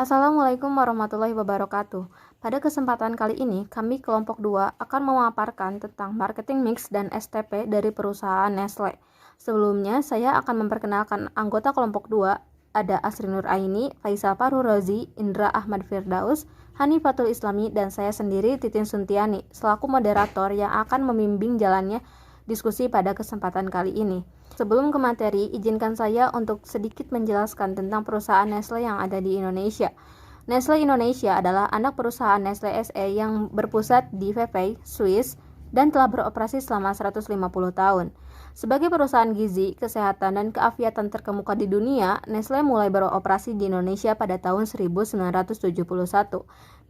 Assalamualaikum warahmatullahi wabarakatuh. Pada kesempatan kali ini, kami kelompok 2 akan memaparkan tentang marketing mix dan STP dari perusahaan Nestle. Sebelumnya, saya akan memperkenalkan anggota kelompok 2, ada Asri Nur Aini, Faisal Farhu Rozi, Indra Ahmad Firdaus, Hanifatul Islami, dan saya sendiri Titin Suntiani, selaku moderator yang akan membimbing jalannya diskusi pada kesempatan kali ini. Sebelum ke materi, izinkan saya untuk sedikit menjelaskan tentang perusahaan Nestle yang ada di Indonesia. Nestle Indonesia adalah anak perusahaan Nestle SE yang berpusat di Vevey, Swiss, dan telah beroperasi selama 150 tahun. Sebagai perusahaan gizi, kesehatan, dan keafiatan terkemuka di dunia, Nestle mulai beroperasi di Indonesia pada tahun 1971.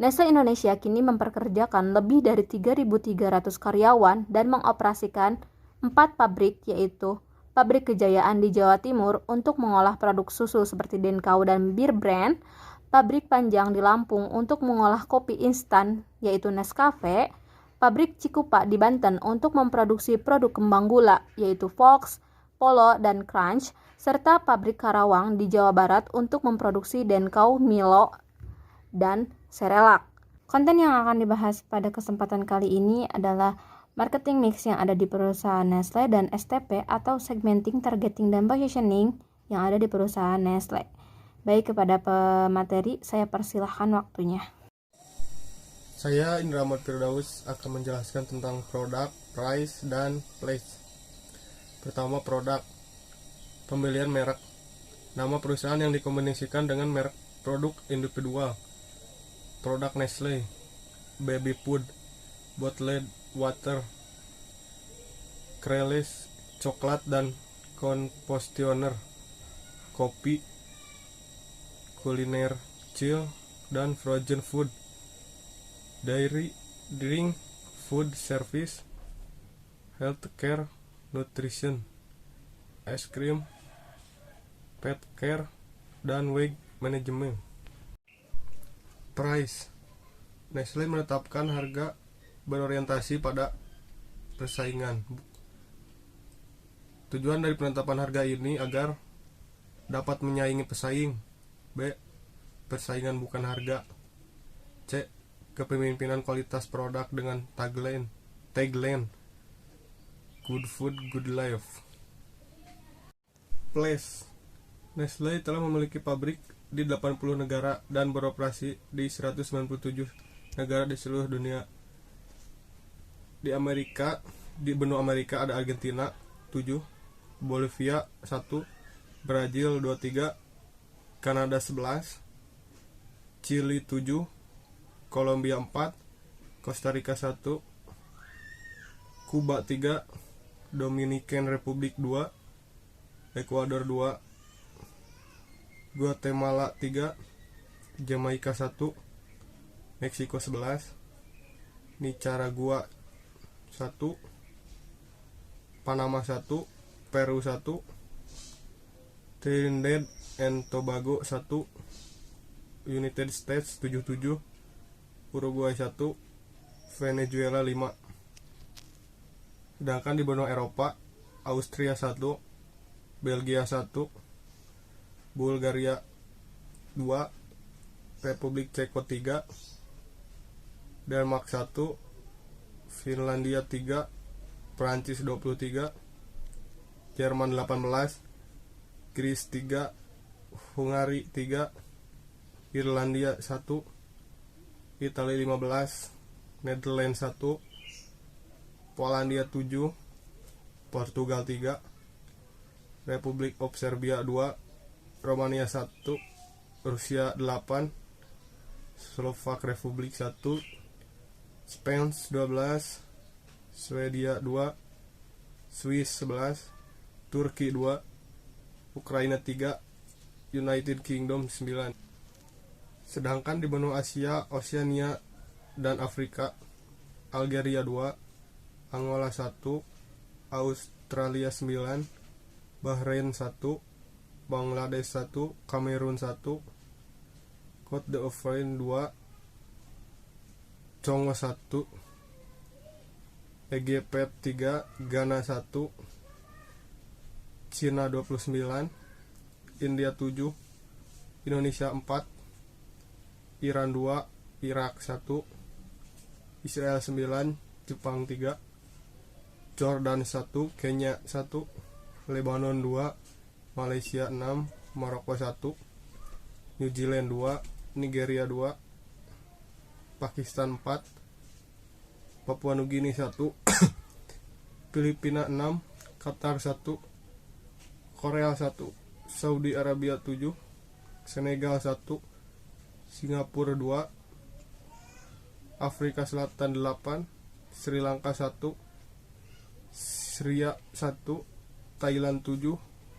Nestle Indonesia kini memperkerjakan lebih dari 3.300 karyawan dan mengoperasikan 4 pabrik, yaitu Pabrik Kejayaan di Jawa Timur untuk mengolah produk susu seperti Denkau dan Bir Brand, Pabrik Panjang di Lampung untuk mengolah kopi instan yaitu Nescafe, Pabrik Cikupa di Banten untuk memproduksi produk kembang gula yaitu Fox, Polo, dan Crunch, serta Pabrik Karawang di Jawa Barat untuk memproduksi Denkau, Milo, dan Cerelac. Konten yang akan dibahas pada kesempatan kali ini adalah marketing mix yang ada di perusahaan Nestle dan STP atau segmenting, targeting, dan positioning yang ada di perusahaan Nestle. Baik, kepada pemateri, saya persilahkan waktunya. Saya Indra Ahmad Firdaus akan menjelaskan tentang produk, price, dan place. Pertama, produk. Pemilihan merek. Nama perusahaan yang dikombinasikan dengan merek produk individual. Produk Nestle, baby food, bottled water, Krellis, coklat dan confectioner, kopi, kuliner, chill, dan frozen food, dairy, drink, food service, healthcare, nutrition, ice cream, pet care, dan weight management. Price. Nestle menetapkan harga berorientasi pada persaingan. Tujuan dari penetapan harga ini agar dapat menyaingi pesaing. B. Persaingan bukan harga. C. Kepemimpinan kualitas produk dengan tagline Good Food, Good Life. Place. Nestle telah memiliki pabrik di 80 negara dan beroperasi di 197 negara di seluruh dunia. Di benua Amerika ada Argentina 7, Bolivia 1, Brazil 23, Kanada 11, Chili 7, Kolombia 4, Costa Rica 1, Kuba 3, Dominican Republic 2, Ekuador 2, Guatemala 3, Jamaika 1, Meksiko 11, Nicaragua 1, Panama 1, Peru 1, Trinidad and Tobago 1, United States 77, Uruguay 1, Venezuela 5. Sedangkan di benua Eropa, Austria 1, Belgia 1, Bulgaria 2, Republik Ceko 3, Denmark 1, Finlandia 3, Prancis 23, Jerman 18, Greece 3, Hungari 3, Irlandia 1, Italia 15, Netherlands 1, Polandia 7, Portugal 3, Republik of Serbia 2, Romania 1, Rusia 8, Slovak Republik 1, Spain 12, Swedia 2, Swiss 11, Turki 2, Ukraina 3, United Kingdom 9. Sedangkan di benua Asia, Oceania, dan Afrika, Algeria 2, Angola 1, Australia 9, Bahrain 1, Bangladesh 1, Kamerun 1, Cote d'Ivoire 2, Congo 1, Egypt 3, Ghana 1, Cina 29, India 7, Indonesia 4, Iran 2, Irak 1, Israel 9, Jepang 3, Jordan 1, Kenya 1, Lebanon 2, Malaysia 6, Maroko 1, New Zealand 2, Nigeria 2, Pakistan 4, Papua Nugini 1, Filipina 6, Qatar 1, Korea 1, Saudi Arabia 7, Senegal 1, Singapura 2, Afrika Selatan 8, Sri Lanka 1, Syria 1, Thailand 7,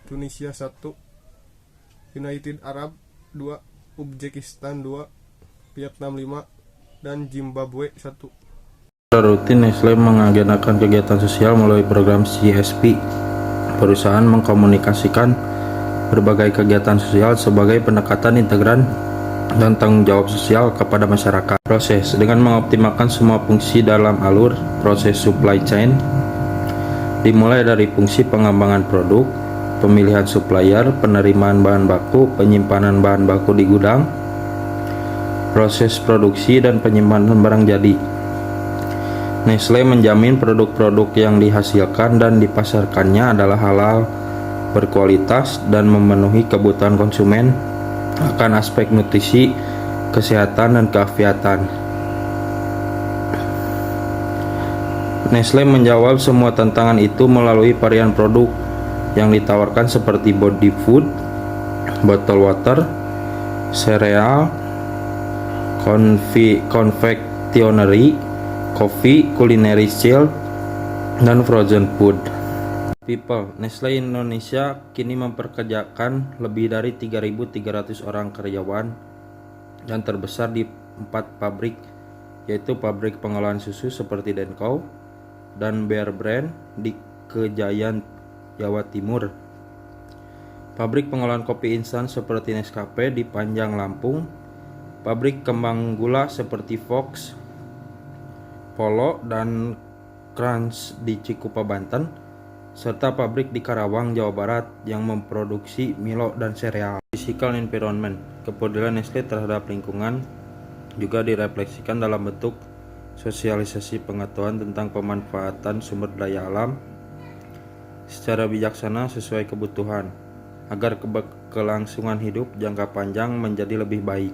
Tunisia 1, United Arab 2, Uzbekistan 2, Vietnam 5, dan Zimbabwe 1. Secara rutin, Nestle mengagendakan kegiatan sosial melalui program CSP. Perusahaan mengkomunikasikan berbagai kegiatan sosial sebagai pendekatan integran dan tanggung jawab sosial kepada masyarakat. Proses dengan mengoptimalkan semua fungsi dalam alur proses supply chain, dimulai dari fungsi pengembangan produk, pemilihan supplier, penerimaan bahan baku, penyimpanan bahan baku di gudang, proses produksi, dan penyimpanan barang jadi. Nestle menjamin produk-produk yang dihasilkan dan dipasarkannya adalah halal, berkualitas, dan memenuhi kebutuhan konsumen akan aspek nutrisi, kesehatan, dan keafiatan. Nestle menjawab semua tantangan itu melalui varian produk yang ditawarkan seperti body food, bottle water, sereal, confectionery, coffee, culinary chill, dan frozen food. People, Nestle Indonesia kini memperkerjakan lebih dari 3.300 orang karyawan dan terbesar di 4 pabrik, yaitu pabrik pengolahan susu seperti Denko dan Bear Brand di Kejayan, Jawa Timur, pabrik pengolahan kopi instan seperti Nescafe di Panjang, Lampung, pabrik kembang gula seperti Fox, Polo, dan Crunch di Cikupa, Banten, serta pabrik di Karawang, Jawa Barat yang memproduksi Milo dan sereal. Physical environment, kepedulian Nestle terhadap lingkungan juga direfleksikan dalam bentuk sosialisasi pengetahuan tentang pemanfaatan sumber daya alam secara bijaksana sesuai kebutuhan, agar kelangsungan hidup jangka panjang menjadi lebih baik.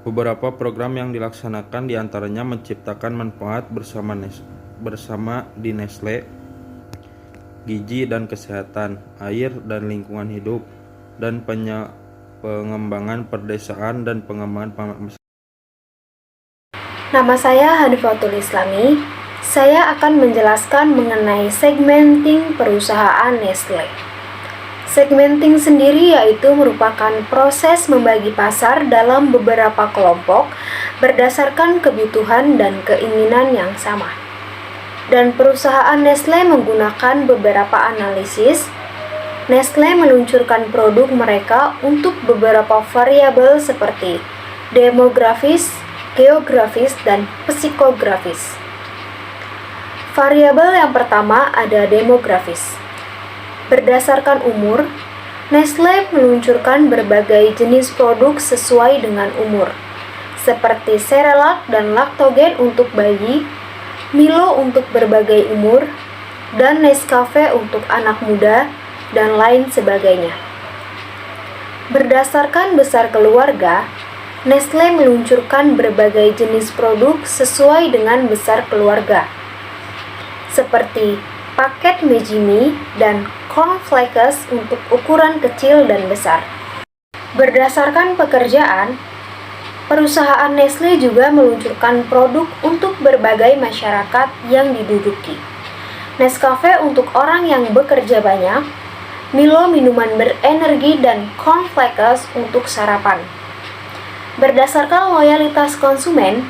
Beberapa program yang dilaksanakan diantaranya menciptakan manfaat bersama di Nestle, gizi dan kesehatan, air dan lingkungan hidup, dan pengembangan perdesaan dan pengembangan Nama saya Hanifatul Islami. Saya akan menjelaskan mengenai segmenting perusahaan Nestle. Segmenting sendiri yaitu merupakan proses membagi pasar dalam beberapa kelompok berdasarkan kebutuhan dan keinginan yang sama. Dan perusahaan Nestle menggunakan beberapa analisis. Nestle meluncurkan produk mereka untuk beberapa variabel seperti demografis, geografis, dan psikografis. Variabel yang pertama ada demografis. Berdasarkan umur, Nestle meluncurkan berbagai jenis produk sesuai dengan umur, seperti Cerelac dan Lactogen untuk bayi, Milo untuk berbagai umur, dan Nescafe untuk anak muda, dan lain sebagainya. Berdasarkan besar keluarga, Nestle meluncurkan berbagai jenis produk sesuai dengan besar keluarga, seperti paket Megimi dan Cornflakes untuk ukuran kecil dan besar. Berdasarkan pekerjaan, perusahaan Nestle juga meluncurkan produk untuk berbagai masyarakat yang diduduki. Nescafe untuk orang yang bekerja banyak, Milo minuman berenergi, dan Cornflakes untuk sarapan. Berdasarkan loyalitas konsumen,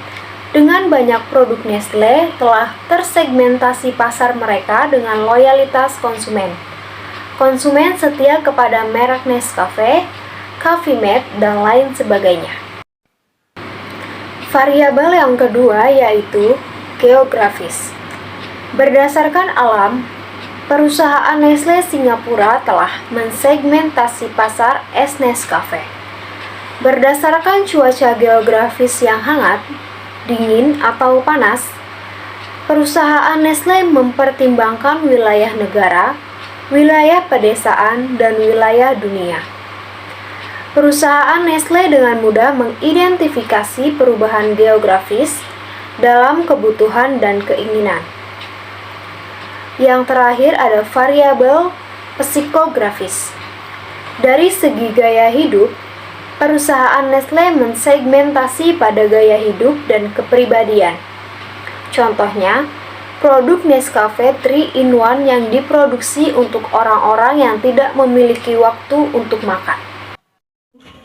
dengan banyak produk Nestle telah tersegmentasi pasar mereka dengan loyalitas konsumen. Konsumen setia kepada merek Nescafe, Coffee Mate, dan lain sebagainya. Variabel yang kedua yaitu geografis. Berdasarkan alam, perusahaan Nestle Singapura telah mensegmentasi pasar es Nescafe. Berdasarkan cuaca geografis yang hangat, dingin atau panas, perusahaan Nestle mempertimbangkan wilayah negara, wilayah pedesaan, dan wilayah dunia. Perusahaan Nestle dengan mudah mengidentifikasi perubahan geografis dalam kebutuhan dan keinginan. Yang terakhir ada variabel psikografis. Dari segi gaya hidup, perusahaan Nestle mensegmentasi pada gaya hidup dan kepribadian. Contohnya, produk Nescafe 3-in-1 yang diproduksi untuk orang-orang yang tidak memiliki waktu untuk makan.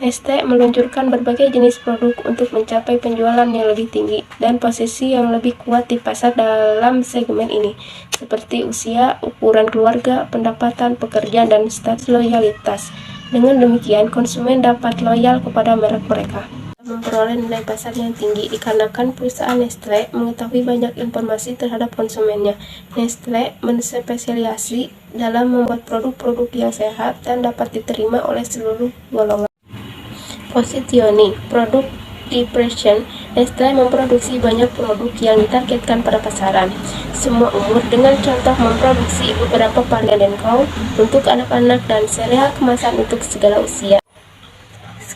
Nestle meluncurkan berbagai jenis produk untuk mencapai penjualan yang lebih tinggi dan posisi yang lebih kuat di pasar dalam segmen ini, seperti usia, ukuran keluarga, pendapatan, pekerjaan, dan status loyalitas. Dengan demikian, konsumen dapat loyal kepada merek mereka. Memperoleh nilai pasar yang tinggi dikarenakan perusahaan Nestle mengetahui banyak informasi terhadap konsumennya. Nestle menspesialisasi dalam membuat produk-produk yang sehat dan dapat diterima oleh seluruh golongan. Positioning produk depression. Nestle memproduksi banyak produk yang ditargetkan pada pasaran semua umur dengan contoh memproduksi beberapa varian Denko untuk anak-anak dan sereal kemasan untuk segala usia.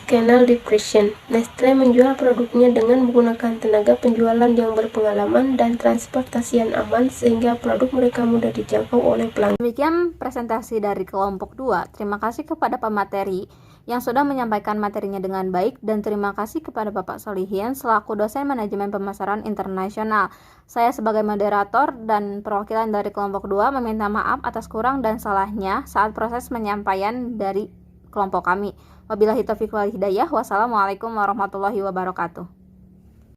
Channel depression. Nestle menjual produknya dengan menggunakan tenaga penjualan yang berpengalaman dan transportasi yang aman sehingga produk mereka mudah dijangkau oleh pelanggan. Demikian presentasi dari kelompok 2. Terima kasih kepada pemateri yang sudah menyampaikan materinya dengan baik, dan terima kasih kepada Bapak Solihin selaku dosen manajemen pemasaran internasional. Saya sebagai moderator dan perwakilan dari kelompok 2 meminta maaf atas kurang dan salahnya saat proses penyampaian dari kelompok kami. Wabillahi taufiq wal hidayah. Wassalamualaikum warahmatullahi wabarakatuh.